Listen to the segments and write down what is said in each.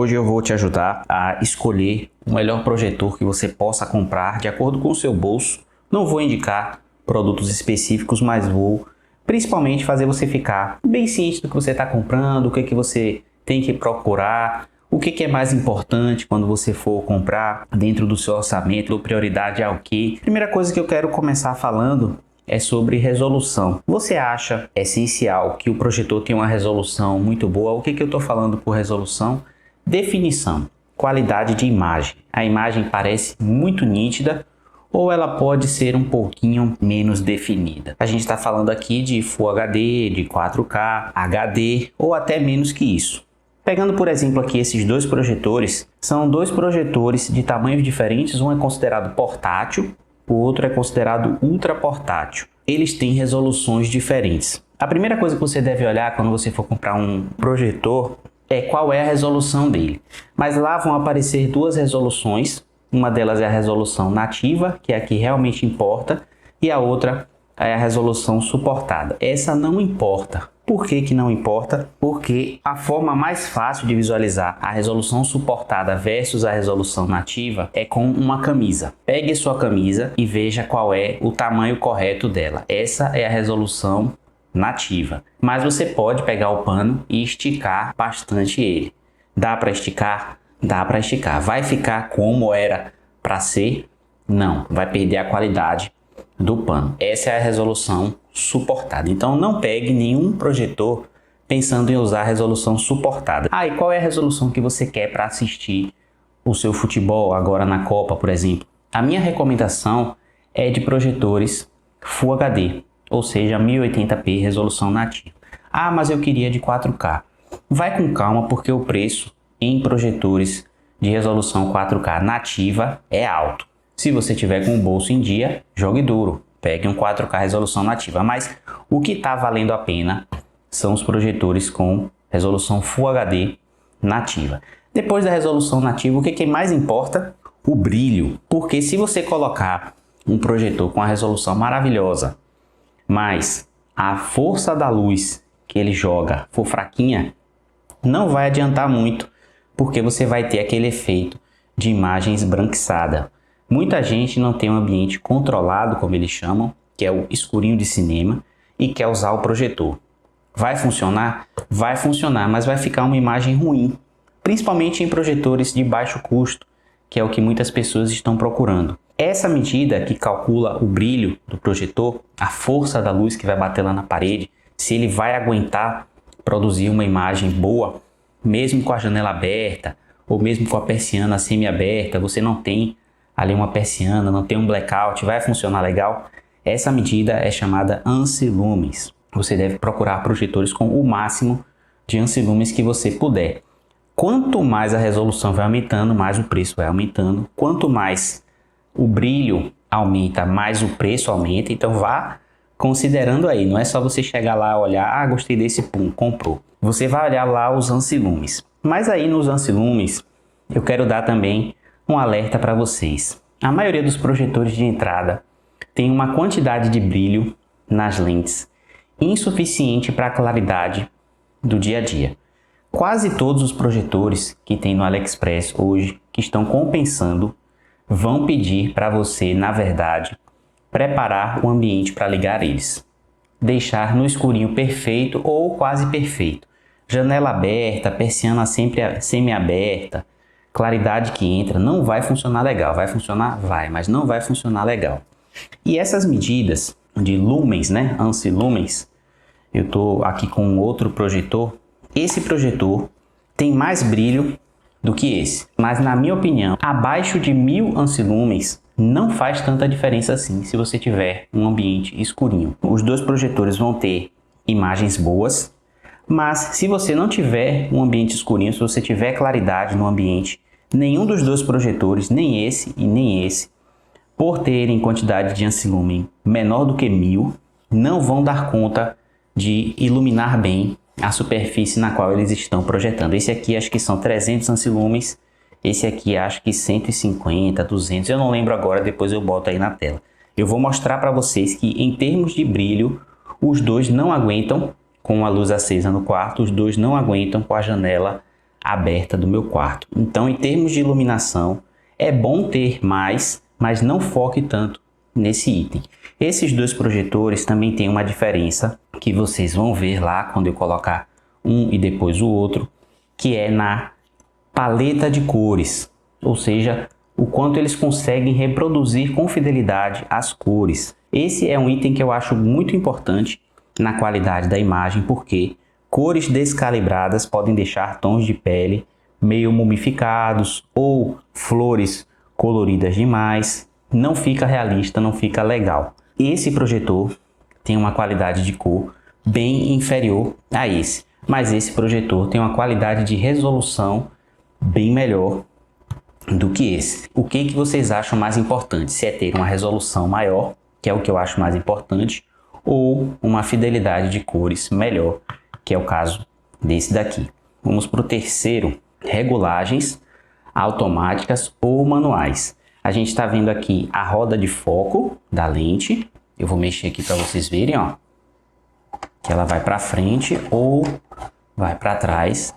Hoje eu vou te ajudar a escolher o melhor projetor que você possa comprar de acordo com o seu bolso. Não vou indicar produtos específicos, mas vou principalmente fazer você ficar bem ciente do que você está comprando, o que você tem que procurar, o que é mais importante quando você for comprar dentro do seu orçamento, prioridade ao quê. Primeira coisa que eu quero começar falando é sobre resolução. Você acha essencial que o projetor tenha uma resolução muito boa? O que eu estou falando por resolução? Definição, qualidade de imagem. A imagem parece muito nítida ou ela pode ser um pouquinho menos definida. A gente está falando aqui de Full HD, de 4K, HD ou até menos que isso. Pegando por exemplo aqui esses dois projetores, são dois projetores de tamanhos diferentes, um é considerado portátil, o outro é considerado ultra portátil. Eles têm resoluções diferentes. A primeira coisa que você deve olhar quando você for comprar um projetor é qual é a resolução dele. Mas lá vão aparecer duas resoluções. Uma delas é a resolução nativa, que é a que realmente importa, e a outra é a resolução suportada. Essa não importa. Por que não importa? Porque a forma mais fácil de visualizar a resolução suportada versus a resolução nativa é com uma camisa. Pegue sua camisa e veja qual é o tamanho correto dela. Essa é a resolução nativa. Mas você pode pegar o pano e esticar bastante ele. Dá para esticar? Dá para esticar. Vai ficar como era para ser? Não. Vai perder a qualidade do pano. Essa é a resolução suportada. Então não pegue nenhum projetor pensando em usar a resolução suportada. E qual é a resolução que você quer para assistir o seu futebol agora na Copa, por exemplo? A minha recomendação é de projetores Full HD, ou seja, 1080p resolução nativa. Mas eu queria de 4K. Vai com calma porque o preço em projetores de resolução 4K nativa é alto. Se você tiver com o bolso em dia, jogue duro. Pegue um 4K resolução nativa. Mas o que está valendo a pena são os projetores com resolução Full HD nativa. Depois da resolução nativa, o que mais importa? O brilho. Porque se você colocar um projetor com a resolução maravilhosa, mas a força da luz que ele joga for fraquinha, não vai adiantar muito, porque você vai ter aquele efeito de imagem esbranquiçada. Muita gente não tem um ambiente controlado, como eles chamam, que é o escurinho de cinema, e quer usar o projetor. Vai funcionar? Vai funcionar, mas vai ficar uma imagem ruim, principalmente em projetores de baixo custo, que é o que muitas pessoas estão procurando. Essa medida que calcula o brilho do projetor, a força da luz que vai bater lá na parede, se ele vai aguentar produzir uma imagem boa, mesmo com a janela aberta, ou mesmo com a persiana semi-aberta, você não tem ali uma persiana, não tem um blackout, vai funcionar legal? Essa medida é chamada ANSI lumens. Você deve procurar projetores com o máximo de ANSI lumens que você puder. Quanto mais a resolução vai aumentando, mais o preço vai aumentando. Quanto mais o brilho aumenta, mais o preço aumenta. Então vá considerando aí. Não é só você chegar lá e olhar, gostei desse, pum, comprou. Você vai olhar lá os ANSI lumens. Mas aí nos ANSI lumens, eu quero dar também um alerta para vocês. A maioria dos projetores de entrada tem uma quantidade de brilho nas lentes insuficiente para a claridade do dia a dia. Quase todos os projetores que tem no AliExpress hoje, que estão compensando, vão pedir para você, na verdade, preparar o ambiente para ligar eles. Deixar no escurinho perfeito ou quase perfeito. Janela aberta, persiana sempre semi-aberta, claridade que entra, não vai funcionar legal. Vai funcionar? Vai, mas não vai funcionar legal. E essas medidas de lumens, né? ANSI lumens, eu estou aqui com outro projetor. Esse projetor tem mais brilho do que esse. Mas na minha opinião, abaixo de 1000 ANSI lumens não faz tanta diferença assim se você tiver um ambiente escurinho. Os dois projetores vão ter imagens boas, mas se você não tiver um ambiente escurinho, se você tiver claridade no ambiente, nenhum dos dois projetores, nem esse e nem esse, por terem quantidade de ANSI lumen menor do que 1000, não vão dar conta de iluminar bem a superfície na qual eles estão projetando. Esse aqui acho que são 300 ANSI lumens, esse aqui acho que 150, 200, eu não lembro agora, depois eu boto aí na tela. Eu vou mostrar para vocês que em termos de brilho, os dois não aguentam com a luz acesa no quarto, os dois não aguentam com a janela aberta do meu quarto. Então, em termos de iluminação, é bom ter mais, mas não foque tanto nesse item. Esses dois projetores também têm uma diferença que vocês vão ver lá quando eu colocar um e depois o outro, que é na paleta de cores, ou seja, o quanto eles conseguem reproduzir com fidelidade as cores. Esse é um item que eu acho muito importante na qualidade da imagem, porque cores descalibradas podem deixar tons de pele meio mumificados ou flores coloridas demais. Não fica realista, não fica legal. Esse projetor tem uma qualidade de cor bem inferior a esse, mas esse projetor tem uma qualidade de resolução bem melhor do que esse. O que vocês acham mais importante? Se é ter uma resolução maior, que é o que eu acho mais importante, ou uma fidelidade de cores melhor, que é o caso desse daqui. Vamos para o terceiro, regulagens automáticas ou manuais. A gente está vendo aqui a roda de foco da lente. Eu vou mexer aqui para vocês verem, ó, que ela vai para frente ou vai para trás.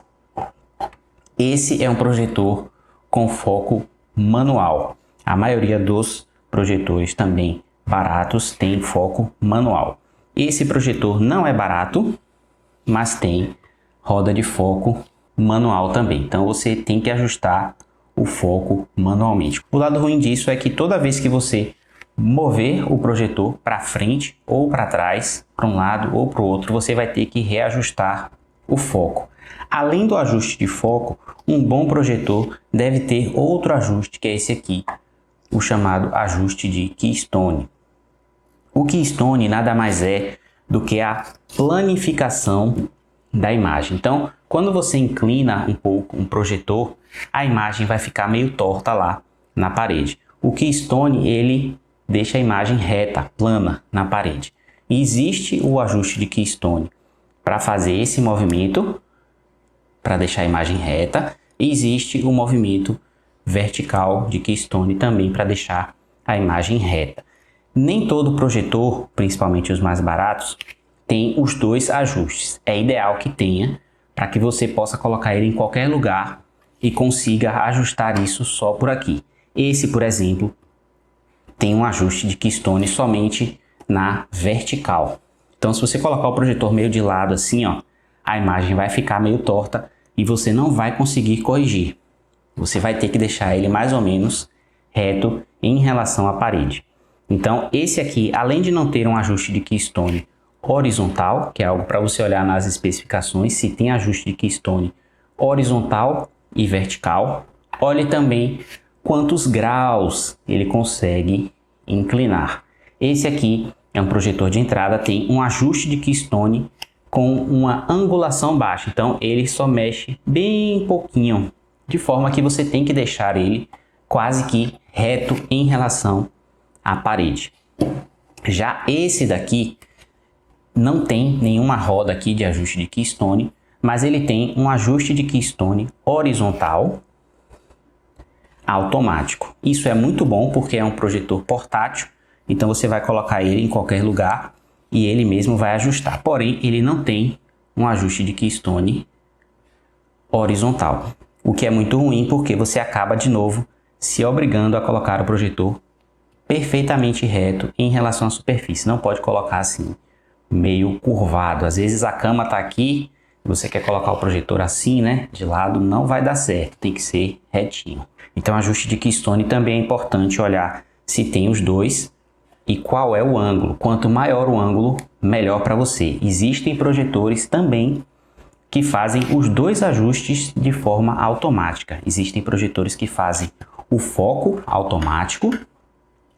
Esse é um projetor com foco manual. A maioria dos projetores também baratos tem foco manual. Esse projetor não é barato, mas tem roda de foco manual também. Então você tem que ajustar o foco manualmente. O lado ruim disso é que toda vez que você mover o projetor para frente ou para trás, para um lado ou para o outro, você vai ter que reajustar o foco. Além do ajuste de foco, um bom projetor deve ter outro ajuste, que é esse aqui, o chamado ajuste de keystone. O keystone nada mais é do que a planificação da imagem. Então, quando você inclina um pouco um projetor, a imagem vai ficar meio torta lá na parede. O keystone, ele deixa a imagem reta, plana na parede. E existe o ajuste de keystone para fazer esse movimento, para deixar a imagem reta. E existe o movimento vertical de keystone também para deixar a imagem reta. Nem todo projetor, principalmente os mais baratos, tem os dois ajustes. É ideal que tenha, para que você possa colocar ele em qualquer lugar e consiga ajustar isso só por aqui. Esse, por exemplo, tem um ajuste de keystone somente na vertical. Então, se você colocar o projetor meio de lado assim, ó, a imagem vai ficar meio torta e você não vai conseguir corrigir. Você vai ter que deixar ele mais ou menos reto em relação à parede. Então, esse aqui, além de não ter um ajuste de keystone horizontal, que é algo para você olhar nas especificações, se tem ajuste de keystone horizontal e vertical, olhe também quantos graus ele consegue inclinar. Esse aqui é um projetor de entrada, tem um ajuste de keystone com uma angulação baixa, então ele só mexe bem pouquinho, de forma que você tem que deixar ele quase que reto em relação à parede. Já esse daqui não tem nenhuma roda aqui de ajuste de keystone, mas ele tem um ajuste de keystone horizontal automático. Isso é muito bom porque é um projetor portátil, então você vai colocar ele em qualquer lugar e ele mesmo vai ajustar. Porém, ele não tem um ajuste de keystone horizontal, o que é muito ruim porque você acaba de novo se obrigando a colocar o projetor perfeitamente reto em relação à superfície. Não pode colocar assim, meio curvado. Às vezes a cama está aqui, você quer colocar o projetor assim, né, de lado, não vai dar certo, tem que ser retinho. Então, ajuste de keystone também é importante olhar se tem os dois e qual é o ângulo. Quanto maior o ângulo, melhor para você. Existem projetores também que fazem os dois ajustes de forma automática. Existem projetores que fazem o foco automático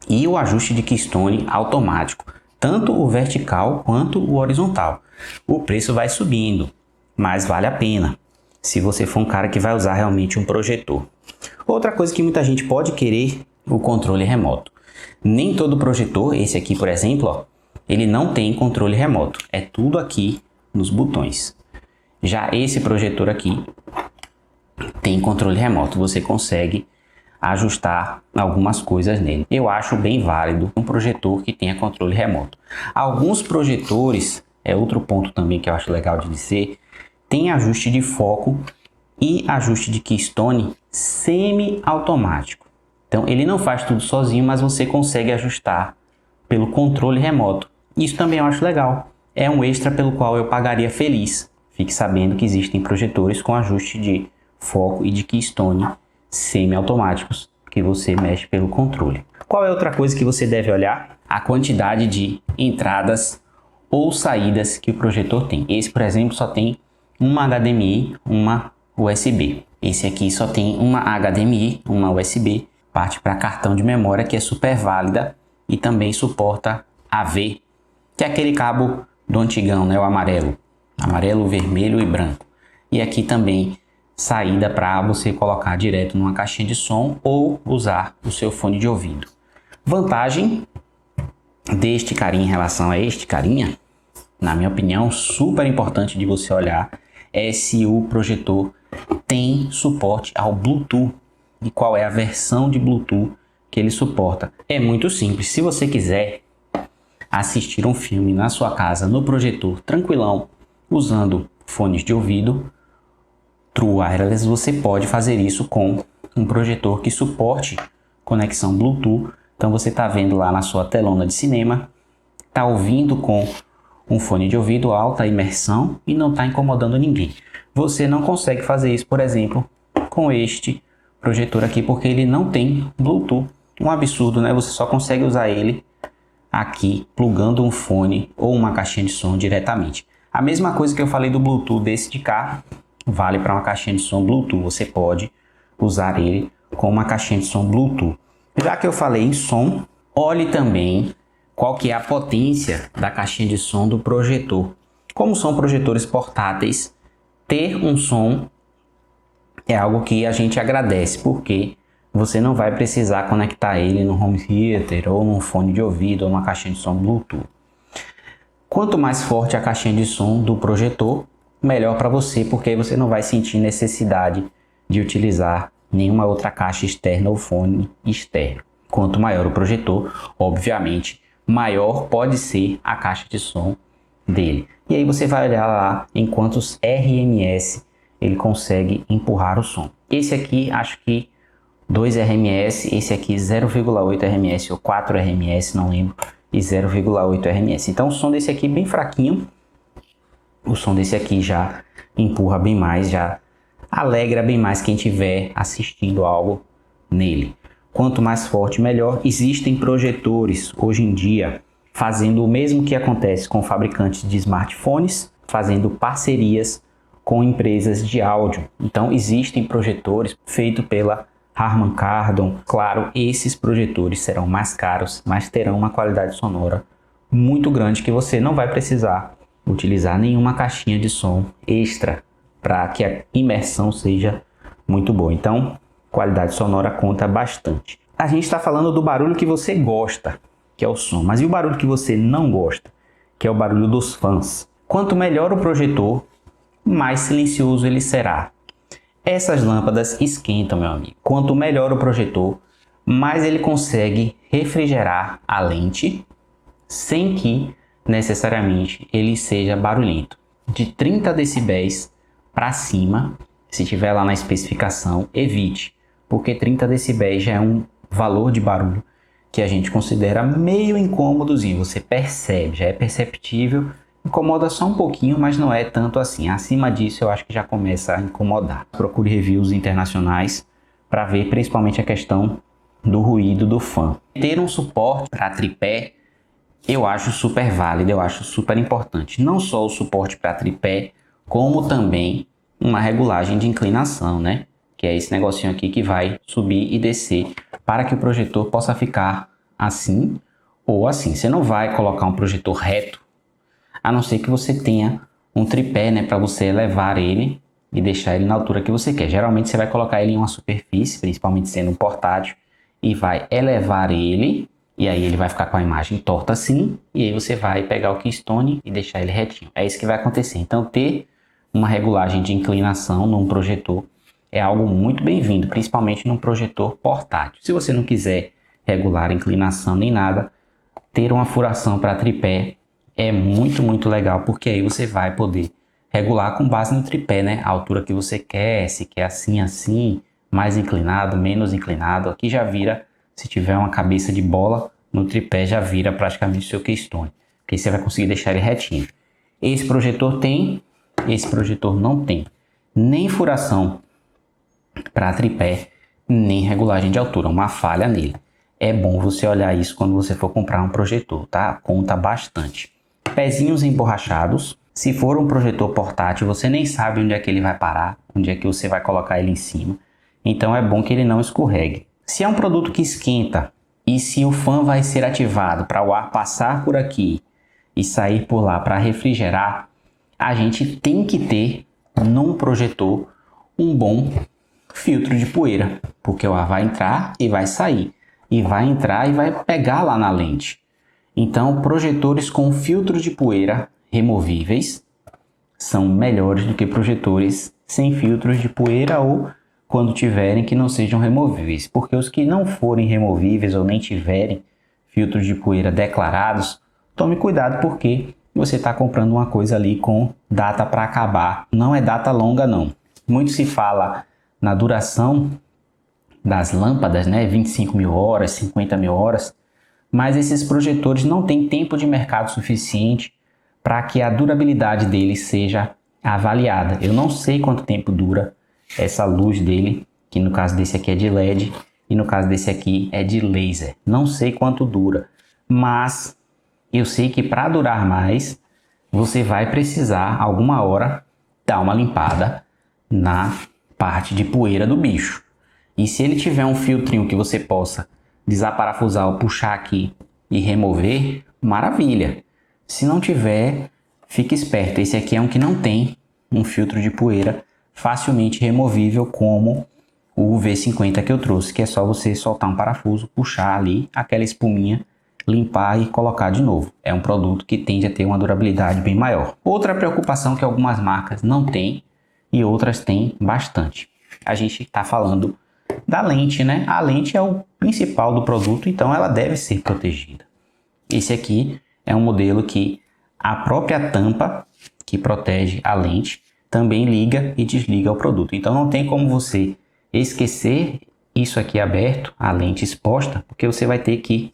e o ajuste de keystone automático, tanto o vertical quanto o horizontal. O preço vai subindo, mas vale a pena, se você for um cara que vai usar realmente um projetor. Outra coisa que muita gente pode querer, o controle remoto. Nem todo projetor, esse aqui por exemplo, ó, ele não tem controle remoto, é tudo aqui nos botões. Já esse projetor aqui tem controle remoto, você consegue ajustar algumas coisas nele. Eu acho bem válido um projetor que tenha controle remoto. Alguns projetores, é outro ponto também que eu acho legal de dizer, tem ajuste de foco e ajuste de keystone semi-automático. Então ele não faz tudo sozinho, mas você consegue ajustar pelo controle remoto. Isso também eu acho legal. É um extra pelo qual eu pagaria feliz. Fique sabendo que existem projetores com ajuste de foco e de keystone semi-automáticos que você mexe pelo controle. Qual é outra coisa que você deve olhar? A quantidade de entradas ou saídas que o projetor tem. Esse, por exemplo, só tem uma HDMI, uma USB. Esse aqui só tem uma HDMI, uma USB, parte para cartão de memória, que é super válida e também suporta AV, que é aquele cabo do antigão, né? O amarelo, vermelho e branco. E aqui também saída para você colocar direto numa caixinha de som ou usar o seu fone de ouvido. Vantagem deste carinha em relação a este carinha, na minha opinião, super importante de você olhar, é se o projetor tem suporte ao Bluetooth e qual é a versão de Bluetooth que ele suporta. É muito simples. Se você quiser assistir um filme na sua casa no projetor tranquilão, usando fones de ouvido True Wireless, você pode fazer isso com um projetor que suporte conexão Bluetooth. Então você está vendo lá na sua telona de cinema, está ouvindo com um fone de ouvido, alta imersão e não está incomodando ninguém. Você não consegue fazer isso, por exemplo, com este projetor aqui, porque ele não tem Bluetooth. Um absurdo, né? Você só consegue usar ele aqui, plugando um fone ou uma caixinha de som diretamente. A mesma coisa que eu falei do Bluetooth desse de cá, vale para uma caixinha de som Bluetooth. Você pode usar ele com uma caixinha de som Bluetooth. Já que eu falei em som, olhe também qual que é a potência da caixinha de som do projetor. Como são projetores portáteis, ter um som é algo que a gente agradece, porque você não vai precisar conectar ele no home theater ou num fone de ouvido ou numa caixinha de som Bluetooth. Quanto mais forte a caixinha de som do projetor, melhor para você, porque aí você não vai sentir necessidade de utilizar nenhuma outra caixa externa ou fone externo. Quanto maior o projetor, obviamente, maior pode ser a caixa de som dele. E aí você vai olhar lá em quantos RMS ele consegue empurrar o som. Esse aqui, acho que 2 RMS, esse aqui 0,8 RMS ou 4 RMS, não lembro, e 0,8 RMS. Então o som desse aqui é bem fraquinho. O som desse aqui já empurra bem mais, já alegra bem mais quem estiver assistindo algo nele. Quanto mais forte, melhor. Existem projetores hoje em dia fazendo o mesmo que acontece com fabricantes de smartphones, fazendo parcerias com empresas de áudio. Então existem projetores feitos pela Harman Kardon. Claro, esses projetores serão mais caros, mas terão uma qualidade sonora muito grande que você não vai precisar utilizar nenhuma caixinha de som extra para que a imersão seja muito boa. Então, qualidade sonora conta bastante. A gente está falando do barulho que você gosta, que é o som. Mas e o barulho que você não gosta, que é o barulho dos fãs? Quanto melhor o projetor, mais silencioso ele será. Essas lâmpadas esquentam, meu amigo. Quanto melhor o projetor, mais ele consegue refrigerar a lente sem que necessariamente ele seja barulhento. De 30 decibéis para cima, se tiver lá na especificação, evite, porque 30 decibéis já é um valor de barulho que a gente considera meio incômodozinho. Você percebe, já é perceptível, incomoda só um pouquinho, mas não é tanto assim. Acima disso eu acho que já começa a incomodar. Procure reviews internacionais para ver principalmente a questão do ruído do fã. Ter um suporte para tripé eu acho super válido, eu acho super importante. Não só o suporte para tripé, como também uma regulagem de inclinação, né? Que é esse negocinho aqui que vai subir e descer para que o projetor possa ficar assim ou assim. Você não vai colocar um projetor reto, a não ser que você tenha um tripé, né? Para você elevar ele e deixar ele na altura que você quer. Geralmente você vai colocar ele em uma superfície, principalmente sendo um portátil, e vai elevar ele. E aí ele vai ficar com a imagem torta assim, e aí você vai pegar o keystone e deixar ele retinho. É isso que vai acontecer. Então ter uma regulagem de inclinação num projetor é algo muito bem-vindo, principalmente num projetor portátil. Se você não quiser regular a inclinação nem nada, ter uma furação para tripé é muito legal, porque aí você vai poder regular com base no tripé, né? A altura que você quer, se quer assim, assim, mais inclinado, menos inclinado. Aqui já vira, se tiver uma cabeça de bola, no tripé já vira praticamente o seu keystone, porque aí você vai conseguir deixar ele retinho. Esse projetor tem, esse projetor não tem nem furação para tripé, nem regulagem de altura, uma falha nele. É bom você olhar isso quando você for comprar um projetor, tá? Conta bastante. Pezinhos emborrachados. Se for um projetor portátil, você nem sabe onde é que ele vai parar, onde é que você vai colocar ele em cima. Então é bom que ele não escorregue. Se é um produto que esquenta e se o fã vai ser ativado para o ar passar por aqui e sair por lá para refrigerar, a gente tem que ter num projetor um bom filtro de poeira, porque o ar vai entrar e vai sair, e vai entrar e vai pegar lá na lente. Então, projetores com filtro de poeira removíveis são melhores do que projetores sem filtros de poeira ou quando tiverem que não sejam removíveis, porque os que não forem removíveis ou nem tiverem filtros de poeira declarados, tome cuidado porque você está comprando uma coisa ali com data para acabar. Não é data longa não. Muito se fala na duração das lâmpadas, né? 25 mil horas, 50 mil horas, mas esses projetores não têm tempo de mercado suficiente para que a durabilidade deles seja avaliada. Eu não sei quanto tempo dura essa luz dele, que no caso desse aqui é de LED e no caso desse aqui é de laser. Não sei quanto dura, mas eu sei que para durar mais, você vai precisar alguma hora dar uma limpada na parte de poeira do bicho. E se ele tiver um filtrinho que você possa desaparafusar ou puxar aqui e remover, maravilha. Se não tiver, fique esperto. Esse aqui é um que não tem um filtro de poeira facilmente removível como o V50 que eu trouxe, que é só você soltar um parafuso, puxar ali aquela espuminha, limpar e colocar de novo. É um produto que tende a ter uma durabilidade bem maior. Outra preocupação que algumas marcas não têm e outras têm bastante. A gente está falando da lente, né? A lente é o principal do produto, então ela deve ser protegida. Esse aqui é um modelo que a própria tampa que protege a lente também liga e desliga o produto. Então não tem como você esquecer isso aqui aberto, a lente exposta, porque você vai ter que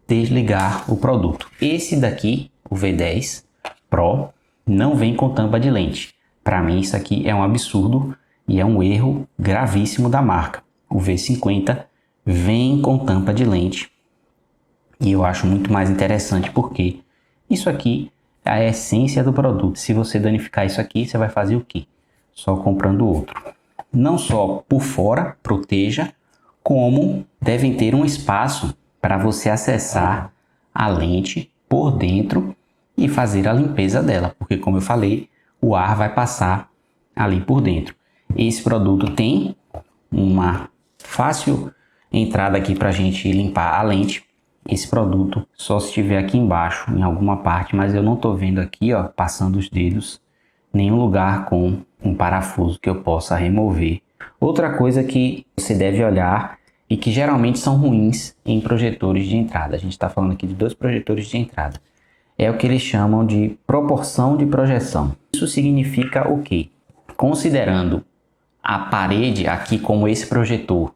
desligar o produto. Esse daqui, o V10 Pro, não vem com tampa de lente. Para mim isso aqui é um absurdo e é um erro gravíssimo da marca. O V50 vem com tampa de lente e eu acho muito mais interessante porque isso aqui é a essência do produto. Se você danificar isso aqui, você vai fazer o quê? Só comprando outro. Não só por fora, proteja, como devem ter um espaço para você acessar a lente por dentro e fazer a limpeza dela, porque como eu falei, o ar vai passar ali por dentro. Esse produto tem uma fácil entrada aqui para a gente limpar a lente. Esse produto só se estiver aqui embaixo em alguma parte, mas eu não estou vendo aqui, ó, passando os dedos, nenhum lugar com um parafuso que eu possa remover. Outra coisa que você deve olhar e que geralmente são ruins em projetores de entrada. A gente está falando aqui de 2 projetores de entrada. É o que eles chamam de proporção de projeção. Isso significa o quê? Considerando a parede aqui como esse projetor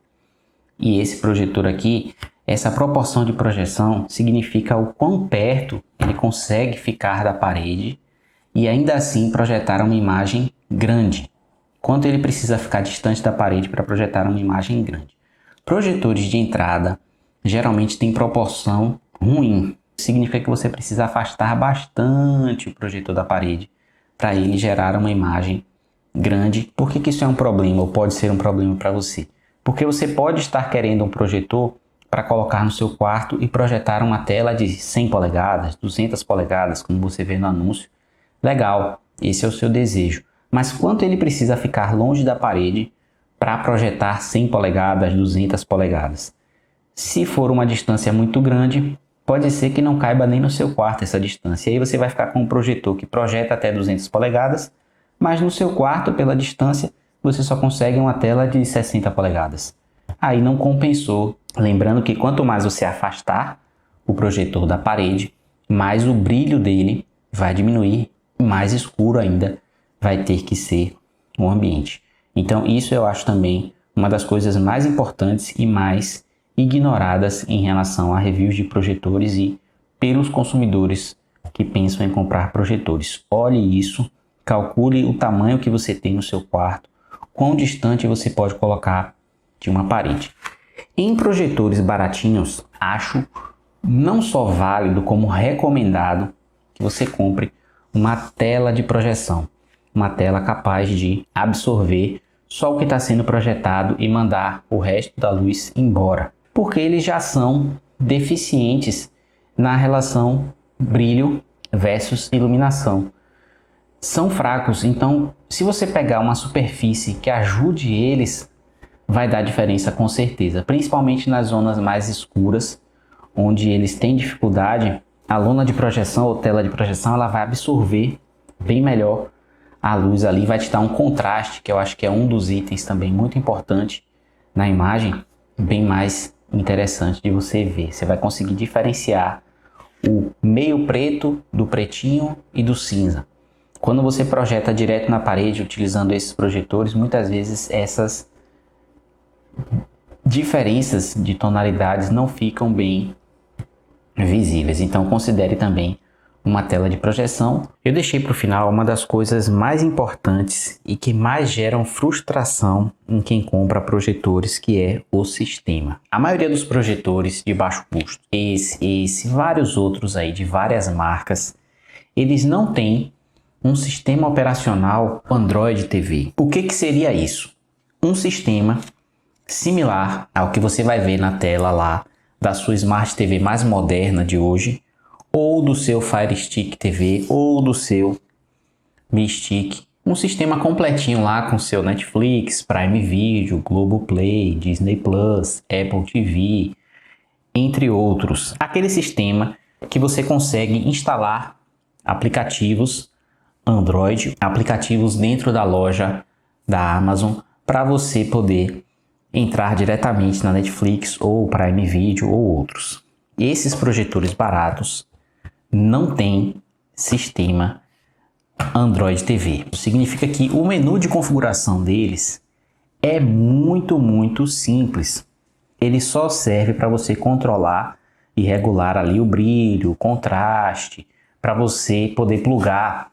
e esse projetor aqui, essa proporção de projeção significa o quão perto ele consegue ficar da parede e ainda assim projetar uma imagem grande. Quanto ele precisa ficar distante da parede para projetar uma imagem grande. Projetores de entrada geralmente têm proporção ruim. Significa que você precisa afastar bastante o projetor da parede para ele gerar uma imagem grande. Por que isso é um problema ou pode ser um problema para você? Porque você pode estar querendo um projetor para colocar no seu quarto e projetar uma tela de 100 polegadas, 200 polegadas, como você vê no anúncio. Legal, esse é o seu desejo. Mas quanto ele precisa ficar longe da parede para projetar 100 polegadas, 200 polegadas? Se for uma distância muito grande, pode ser que não caiba nem no seu quarto essa distância. E aí você vai ficar com um projetor que projeta até 200 polegadas, mas no seu quarto, pela distância, você só consegue uma tela de 60 polegadas. Aí não compensou. Lembrando que quanto mais você afastar o projetor da parede, mais o brilho dele vai diminuir, mais escuro ainda vai ter que ser o ambiente. Então isso eu acho também uma das coisas mais importantes e mais ignoradas em relação a reviews de projetores e pelos consumidores que pensam em comprar projetores. Olhe isso, calcule o tamanho que você tem no seu quarto, quão distante você pode colocar de uma parede. Em projetores baratinhos, acho não só válido como recomendado que você compre uma tela de projeção, uma tela capaz de absorver só o que está sendo projetado e mandar o resto da luz embora, porque eles já são deficientes na relação brilho versus iluminação. São fracos, então se você pegar uma superfície que ajude eles, vai dar diferença com certeza, principalmente nas zonas mais escuras, onde eles têm dificuldade. A lona de projeção ou tela de projeção, ela vai absorver bem melhor a luz ali, vai te dar um contraste, que eu acho que é um dos itens também muito importante na imagem, bem mais interessante de você ver. Você vai conseguir diferenciar o meio preto do pretinho e do cinza. Quando você projeta direto na parede utilizando esses projetores, muitas vezes essas diferenças de tonalidades não ficam bem visíveis. Então considere também uma tela de projeção. Eu deixei para o final uma das coisas mais importantes e que mais geram frustração em quem compra projetores, que é o sistema. A maioria dos projetores de baixo custo, esse, vários outros aí de várias marcas, eles não têm um sistema operacional Android TV. O que seria isso? Um sistema similar ao que você vai ver na tela lá da sua Smart TV mais moderna de hoje, ou do seu Fire Stick TV, ou do seu Mi Stick. Um sistema completinho lá com seu Netflix, Prime Video, Globoplay, Disney Plus, Apple TV, entre outros. Aquele sistema que você consegue instalar aplicativos Android, aplicativos dentro da loja da Amazon, para você poder entrar diretamente na Netflix ou Prime Video ou outros. Esses projetores baratos não têm sistema Android TV. Significa que o menu de configuração deles é muito simples. Ele só serve para você controlar e regular ali o brilho, o contraste, para você poder plugar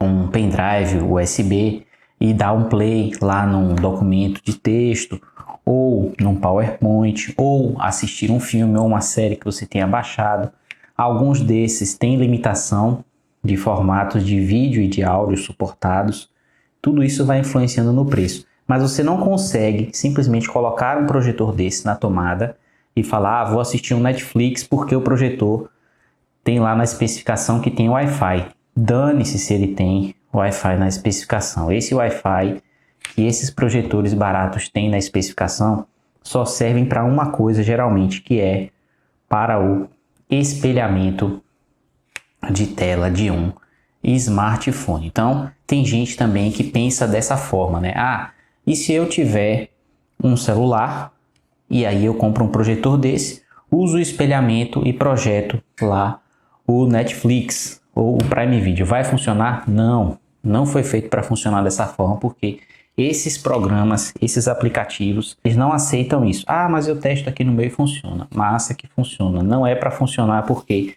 um pendrive USB e dar um play lá num documento de texto, ou num PowerPoint, ou assistir um filme ou uma série que você tenha baixado. Alguns desses têm limitação de formatos de vídeo e de áudio suportados. Tudo isso vai influenciando no preço. Mas você não consegue simplesmente colocar um projetor desse na tomada e falar, vou assistir um Netflix porque o projetor tem lá na especificação que tem Wi-Fi. Dane-se se ele tem Wi-Fi na especificação. Esse Wi-Fi que esses projetores baratos têm na especificação só servem para uma coisa geralmente, que é para o espelhamento de tela de um smartphone. Então tem gente também que pensa dessa forma, né? E se eu tiver um celular e aí eu compro um projetor desse, uso o espelhamento e projeto lá o Netflix ou o Prime Video, vai funcionar? Não foi feito para funcionar dessa forma, porque esses programas, esses aplicativos, eles não aceitam isso. Mas eu testo aqui no meu e funciona. Massa que funciona. Não é para funcionar porque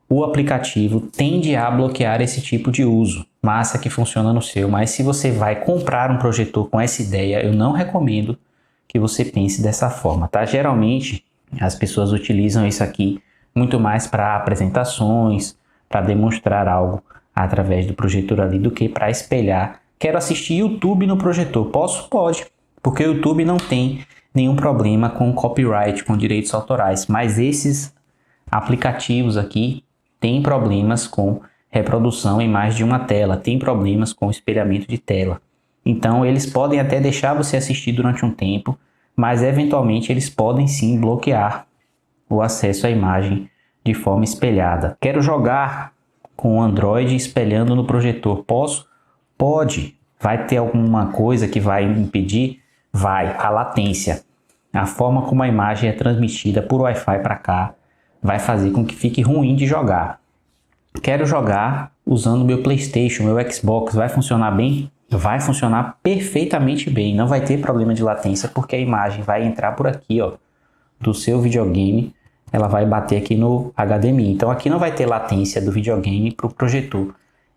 o aplicativo tende a bloquear esse tipo de uso. Massa que funciona no seu, mas se você vai comprar um projetor com essa ideia, eu não recomendo que você pense dessa forma, tá? Geralmente, as pessoas utilizam isso aqui muito mais para apresentações, para demonstrar algo através do projetor ali, do que para espelhar. Quero assistir YouTube no projetor. Pode, porque o YouTube não tem nenhum problema com copyright, com direitos autorais, mas esses aplicativos aqui têm problemas com reprodução em mais de uma tela, tem problemas com espelhamento de tela. Então eles podem até deixar você assistir durante um tempo, mas eventualmente eles podem sim bloquear o acesso à imagem de forma espelhada. Quero jogar com o Android espelhando no projetor. Posso? Pode. Vai ter alguma coisa que vai impedir? Vai. A latência. A forma como a imagem é transmitida por Wi-Fi para cá vai fazer com que fique ruim de jogar. Quero jogar usando meu PlayStation, meu Xbox, vai funcionar bem? Vai funcionar perfeitamente bem, não vai ter problema de latência, porque a imagem vai entrar por aqui, ó, do seu videogame, ela vai bater aqui no HDMI. Então aqui não vai ter latência do videogame para o projetor.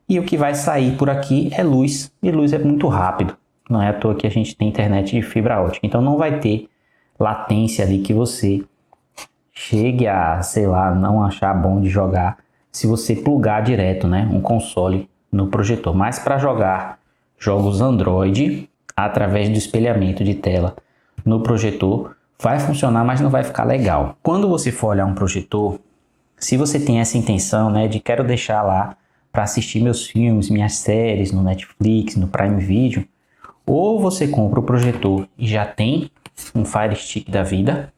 E o que vai sair por aqui é luz, e luz é muito rápido. Não é à toa que a gente tem internet de fibra ótica, então não vai ter latência ali que você chegue a, sei lá, não achar bom de jogar se você plugar direto, né, um console no projetor. Mas para jogar jogos Android através do espelhamento de tela no projetor vai funcionar, mas não vai ficar legal. Quando você for olhar um projetor, se você tem essa intenção, né, de quero deixar lá para assistir meus filmes, minhas séries no Netflix, no Prime Video, ou você compra o projetor e já tem um Fire Stick da vida.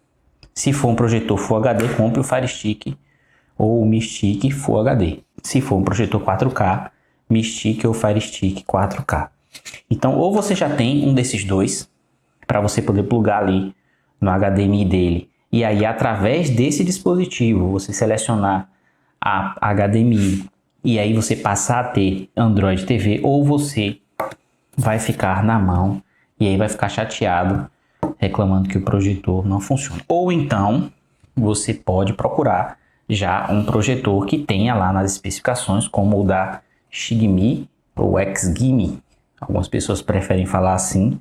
Se for um projetor Full HD, compre o Fire Stick ou o Mi Stick Full HD. Se for um projetor 4K, Mi Stick ou Fire Stick 4K. Então, ou você já tem um desses dois, para você poder plugar ali no HDMI dele, e aí através desse dispositivo você selecionar a HDMI e aí você passar a ter Android TV, ou você vai ficar na mão e aí vai ficar chateado reclamando que o projetor não funciona. Ou então você pode procurar já um projetor que tenha lá nas especificações, como o da Xigmi ou XGIMI, algumas pessoas preferem falar assim,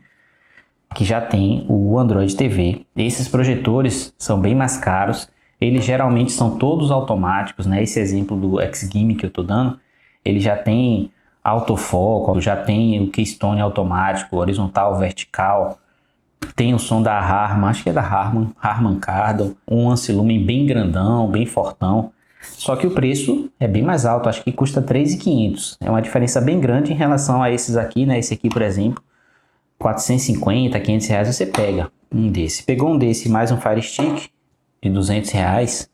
que já tem o Android TV. Esses projetores são bem mais caros, eles geralmente são todos automáticos, né? Esse exemplo do XGIMI que eu estou dando, ele já tem autofoco, já tem o keystone automático, horizontal, vertical, tem o som da Harman, acho que é da Harman Kardon, um lance-lumen bem grandão, bem fortão, só que o preço é bem mais alto, acho que custa R$ 3.500, é uma diferença bem grande em relação a esses aqui, né? Esse aqui, por exemplo, 450, 500 reais você pega um desse. Pegou um desse mais um Fire Stick de 200 reais,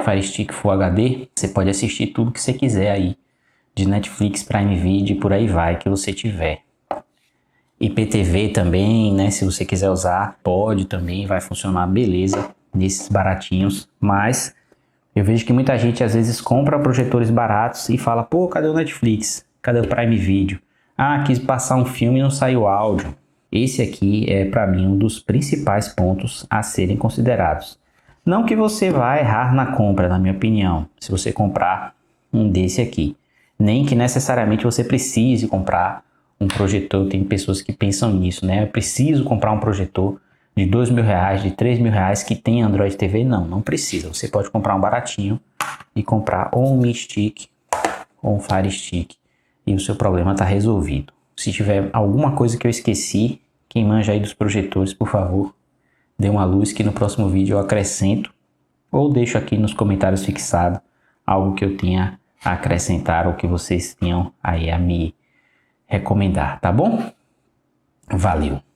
Fire Stick Full HD, você pode assistir tudo que você quiser aí, de Netflix, Prime Video, por aí vai, que você tiver. IPTV também, né, se você quiser usar, pode também, vai funcionar beleza, nesses baratinhos, mas eu vejo que muita gente às vezes compra projetores baratos e fala, pô, cadê o Netflix? Cadê o Prime Video? Ah, quis passar um filme e não saiu áudio. Esse aqui é para mim um dos principais pontos a serem considerados. Não que você vai errar na compra, na minha opinião, se você comprar um desse aqui. Nem que necessariamente você precise comprar um projetor. Tem pessoas que pensam nisso, né? Eu preciso comprar um projetor de R$ 2.000, de R$ 3.000 que tem Android TV. Não, não precisa. Você pode comprar um baratinho e comprar ou um Mi Stick ou um Fire Stick e o seu problema está resolvido. Se tiver alguma coisa que eu esqueci, quem manja aí dos projetores, por favor, dê uma luz que no próximo vídeo eu acrescento ou deixo aqui nos comentários fixado algo que eu tenha a acrescentar ou que vocês tenham aí a me recomendar, tá bom? Valeu!